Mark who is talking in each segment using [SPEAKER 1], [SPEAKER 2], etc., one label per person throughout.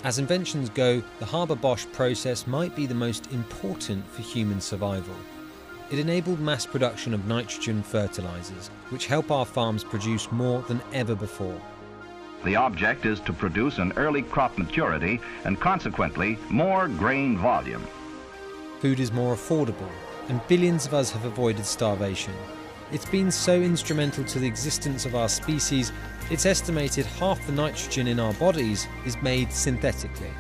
[SPEAKER 1] As inventions go, the Haber-Bosch process might be the most important for human survival. It enabled mass production of nitrogen fertilizers, which help our farms produce more than ever before.
[SPEAKER 2] The object is to produce an early crop maturity and consequently more grain volume.
[SPEAKER 1] Food is more affordable, and billions of us have avoided starvation. It's been so instrumental to the existence of our species, it's estimated half the nitrogen in our bodies is made synthetically.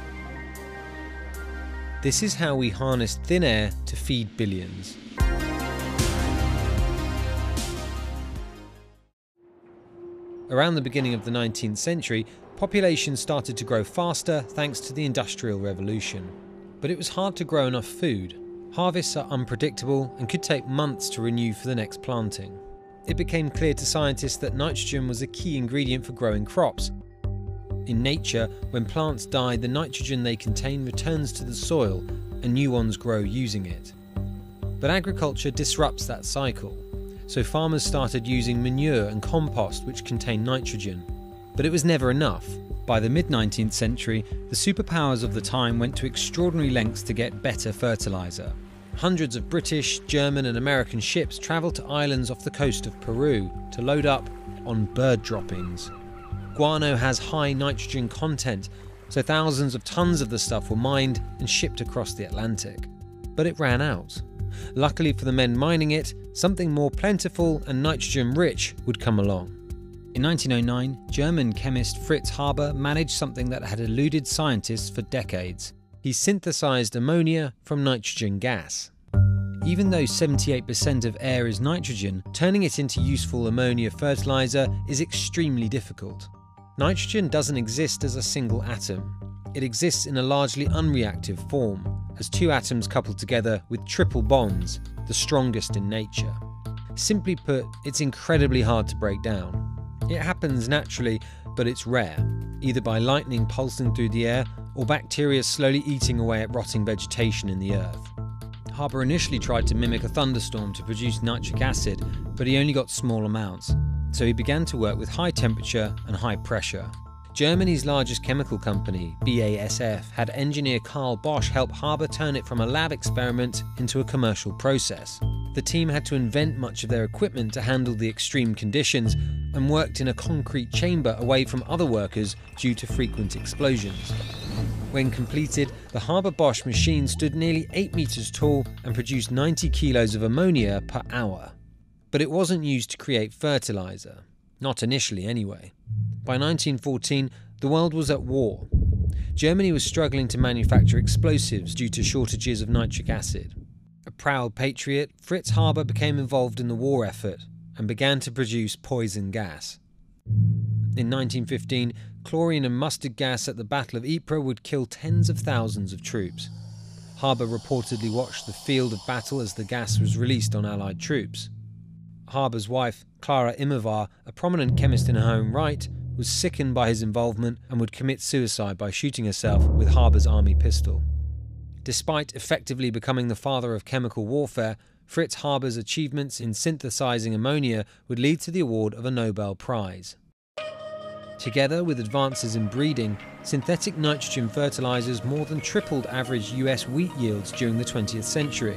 [SPEAKER 1] This is how we harness thin air to feed billions. Around the beginning of the 19th century, population started to grow faster thanks to the Industrial Revolution. But it was hard to grow enough food. Harvests are unpredictable and could take months to renew for the next planting. It became clear to scientists that nitrogen was a key ingredient for growing crops. In nature, when plants die, the nitrogen they contain returns to the soil and new ones grow using it. But agriculture disrupts that cycle. So farmers started using manure and compost which contain nitrogen. But it was never enough. By the mid-19th century, the superpowers of the time went to extraordinary lengths to get better fertilizer. Hundreds of British, German and American ships travelled to islands off the coast of Peru to load up on bird droppings. Guano has high nitrogen content, so thousands of tons of the stuff were mined and shipped across the Atlantic. But it ran out. Luckily for the men mining it, something more plentiful and nitrogen-rich would come along. In 1909, German chemist Fritz Haber managed something that had eluded scientists for decades. He synthesized ammonia from nitrogen gas. Even though 78% of air is nitrogen, turning it into useful ammonia fertilizer is extremely difficult. Nitrogen doesn't exist as a single atom. It exists in a largely unreactive form, as two atoms coupled together with triple bonds, the strongest in nature. Simply put, it's incredibly hard to break down. It happens naturally, but it's rare, either by lightning pulsing through the air or bacteria slowly eating away at rotting vegetation in the earth. Haber initially tried to mimic a thunderstorm to produce nitric acid, but he only got small amounts, so he began to work with high temperature and high pressure. Germany's largest chemical company, BASF, had engineer Carl Bosch help Haber turn it from a lab experiment into a commercial process. The team had to invent much of their equipment to handle the extreme conditions and worked in a concrete chamber away from other workers due to frequent explosions. When completed, the Haber-Bosch machine stood nearly 8 meters tall and produced 90 kilos of ammonia per hour. But it wasn't used to create fertilizer. Not initially, anyway. By 1914, the world was at war. Germany was struggling to manufacture explosives due to shortages of nitric acid. A proud patriot, Fritz Haber became involved in the war effort and began to produce poison gas. In 1915, chlorine and mustard gas at the Battle of Ypres would kill tens of thousands of troops. Haber reportedly watched the field of battle as the gas was released on Allied troops. Haber's wife, Clara Immerwahr, a prominent chemist in her own right, was sickened by his involvement and would commit suicide by shooting herself with Haber's army pistol. Despite effectively becoming the father of chemical warfare, Fritz Haber's achievements in synthesizing ammonia would lead to the award of a Nobel Prize. Together with advances in breeding, synthetic nitrogen fertilizers more than tripled average US wheat yields during the 20th century.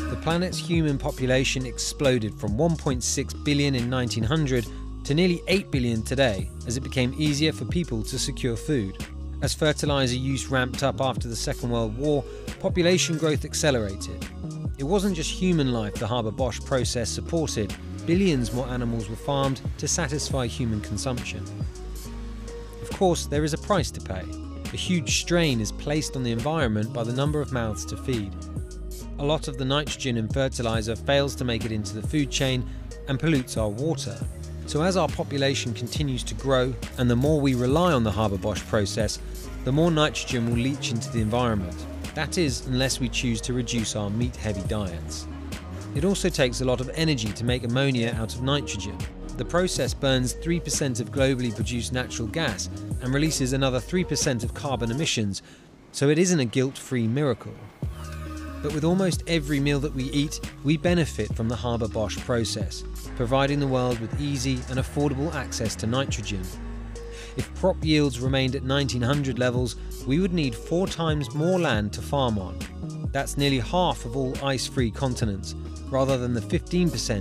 [SPEAKER 1] The planet's human population exploded from 1.6 billion in 1900 to nearly 8 billion today as it became easier for people to secure food. As fertilizer use ramped up after the Second World War, population growth accelerated. It wasn't just human life the Haber-Bosch process supported. Billions more animals were farmed to satisfy human consumption. Of course, there is a price to pay. A huge strain is placed on the environment by the number of mouths to feed. A lot of the nitrogen in fertilizer fails to make it into the food chain and pollutes our water. So as our population continues to grow, and the more we rely on the Haber-Bosch process, the more nitrogen will leach into the environment. That is, unless we choose to reduce our meat-heavy diets. It also takes a lot of energy to make ammonia out of nitrogen. The process burns 3% of globally produced natural gas and releases another 3% of carbon emissions, so it isn't a guilt-free miracle. But with almost every meal that we eat, we benefit from the Haber-Bosch process, providing the world with easy and affordable access to nitrogen. If crop yields remained at 1900 levels, we would need 4 times more land to farm on. That's nearly half of all ice-free continents, rather than the 15%